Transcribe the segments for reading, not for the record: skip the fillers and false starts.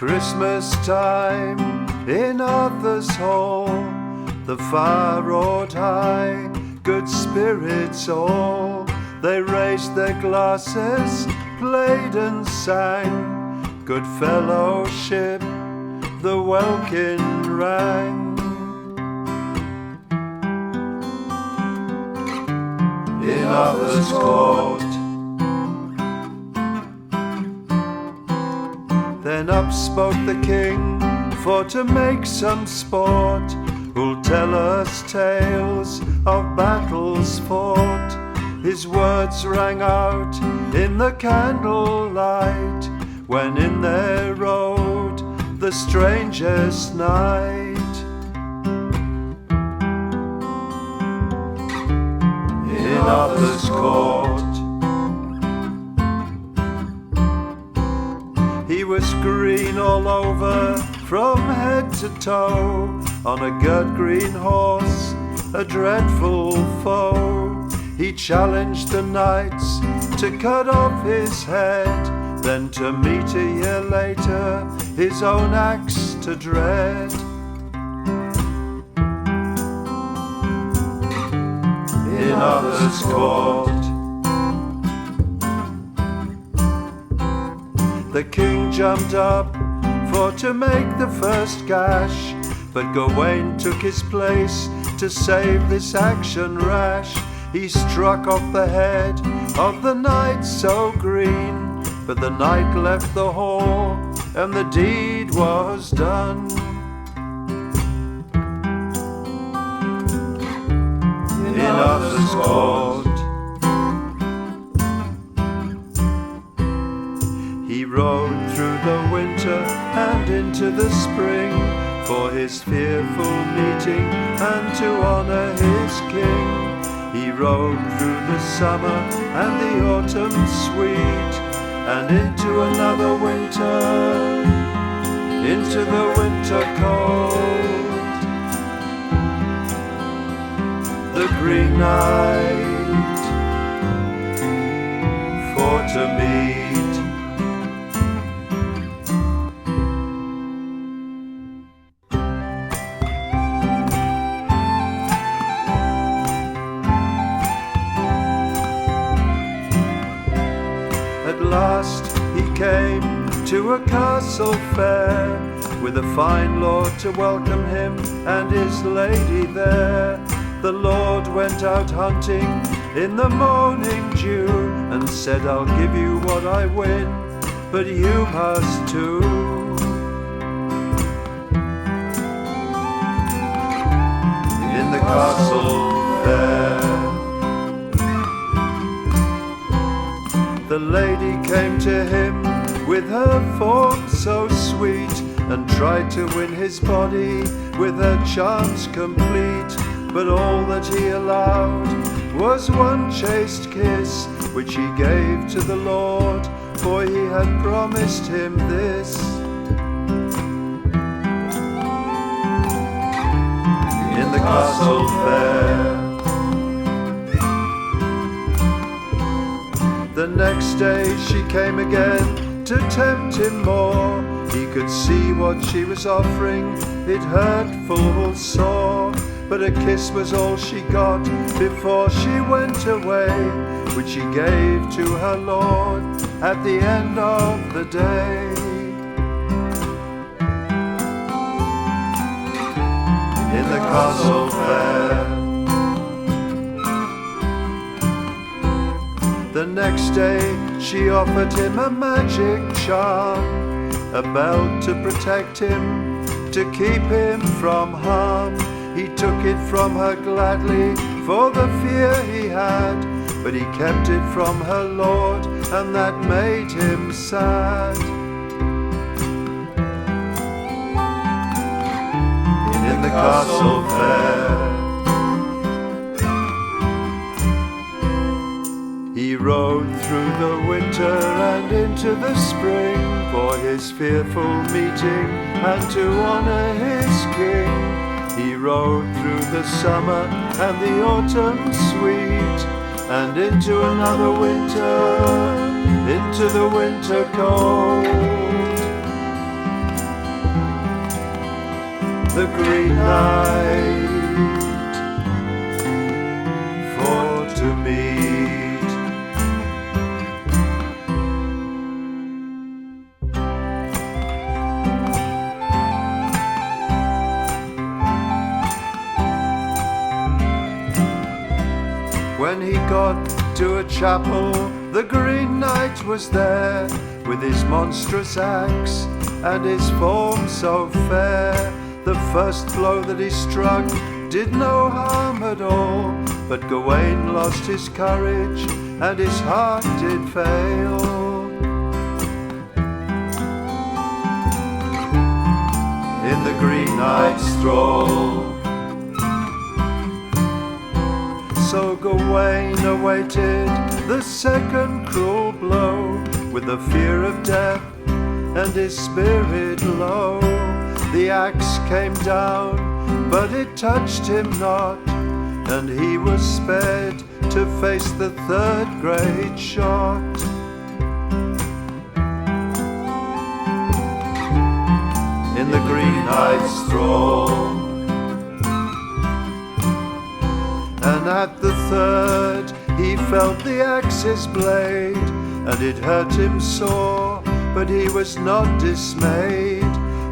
Christmas time in Arthur's hall, the fire roared high, good spirits all. They raised their glasses, played and sang, good fellowship the welkin rang. In Arthur's court, then up spoke the king, for to make some sport, who'll tell us tales of battles fought. His words rang out in the candlelight, when in there rode the strangest knight. In Arthur's court, he was green all over, from head to toe, on a girt green horse, a dreadful foe. He challenged the knights to cut off his head, then to meet a year later his own axe to dread. In Arthur's court, the king jumped up for to make the first gash, but Gawain took his place to save this action rash. He struck off the head of the knight so green, but the knight left the hall and the deed was done. In Arthur's court, he rode through the winter and into the spring, for his fearful meeting and to honour his king. He rode through the summer and the autumn sweet, and into another winter, into the winter cold. The Green Knight for to meet. At last he came to a castle fair, with a fine lord to welcome him and his lady there. The lord went out hunting in the morning dew, and said, I'll give you what I win, but you must too. In the castle fair, the lady came to him with her form so sweet, and tried to win his body with her charms complete. But all that he allowed was one chaste kiss, which he gave to the Lord, for he had promised him this. In the castle fair, the next day she came again to tempt him more. He could see what she was offering, it hurt full sore. But a kiss was all she got before she went away, which she gave to her lord at the end of the day. In the castle fair, the next day she offered him a magic charm, a belt to protect him, to keep him from harm. He took it from her gladly for the fear he had, but he kept it from her lord, and that made him sad. In the castle fair, he rode through the winter and into the spring, for his fearful meeting and to honour his king. He rode through the summer and the autumn sweet, and into another winter, into the winter cold. the Green Knight for to meet. When he got to a chapel, the Green Knight was there, with his monstrous axe and his form so fair. The first blow that he struck did no harm at all, but Gawain lost his courage and his heart did fail. In the Green Knight's thrall, so Gawain awaited the second cruel blow, with the fear of death and his spirit low. The axe came down, but it touched him not, and he was spared to face the third great shot. In the Green Knight's thrall, and at the third he felt the axe's blade, and it hurt him sore, but he was not dismayed.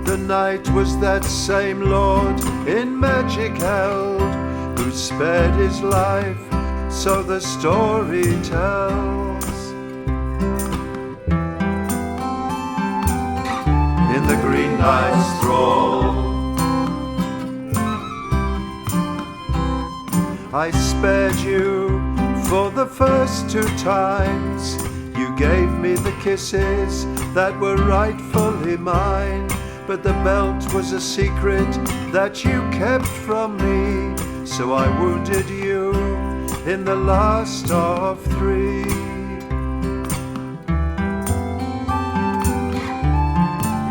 The knight was that same lord in magic held, who spared his life, so the story tells. In the Green Knight's thrall, I spared you for the first 2 times. You gave me the kisses that were rightfully mine, but the belt was a secret that you kept from me, so I wounded you in the last of 3.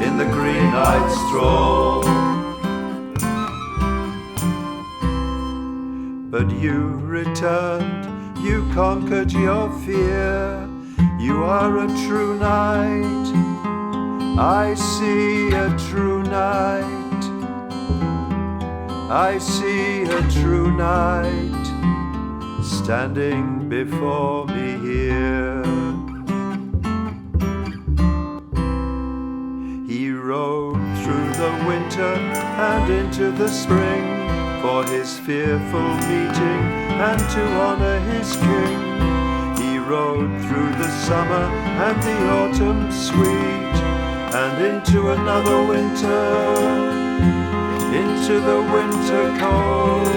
In the Green Knight's thrall, but you returned, you conquered your fear. You are a true knight, I see a true knight, I see a true knight standing before me here. He rode through the winter and into the spring, for his fearful meeting and to honor his king. He rode through the summer and the autumn sweet, and into another winter, into the winter cold.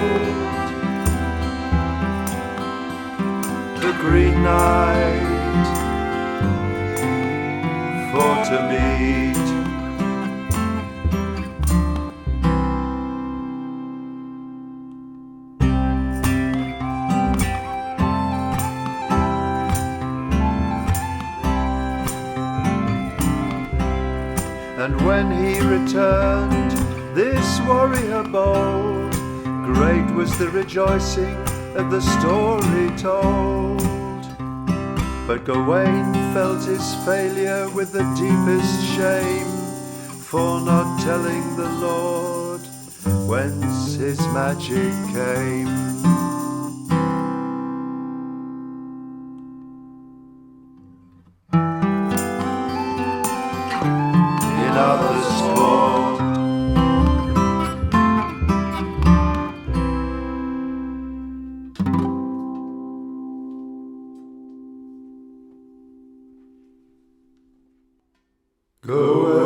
The Green Knight for to meet. And when he returned, this warrior bold, great was the rejoicing at the story told. But Gawain felt his failure with the deepest shame, for not telling the Lord whence his magic came. Another sport, go away.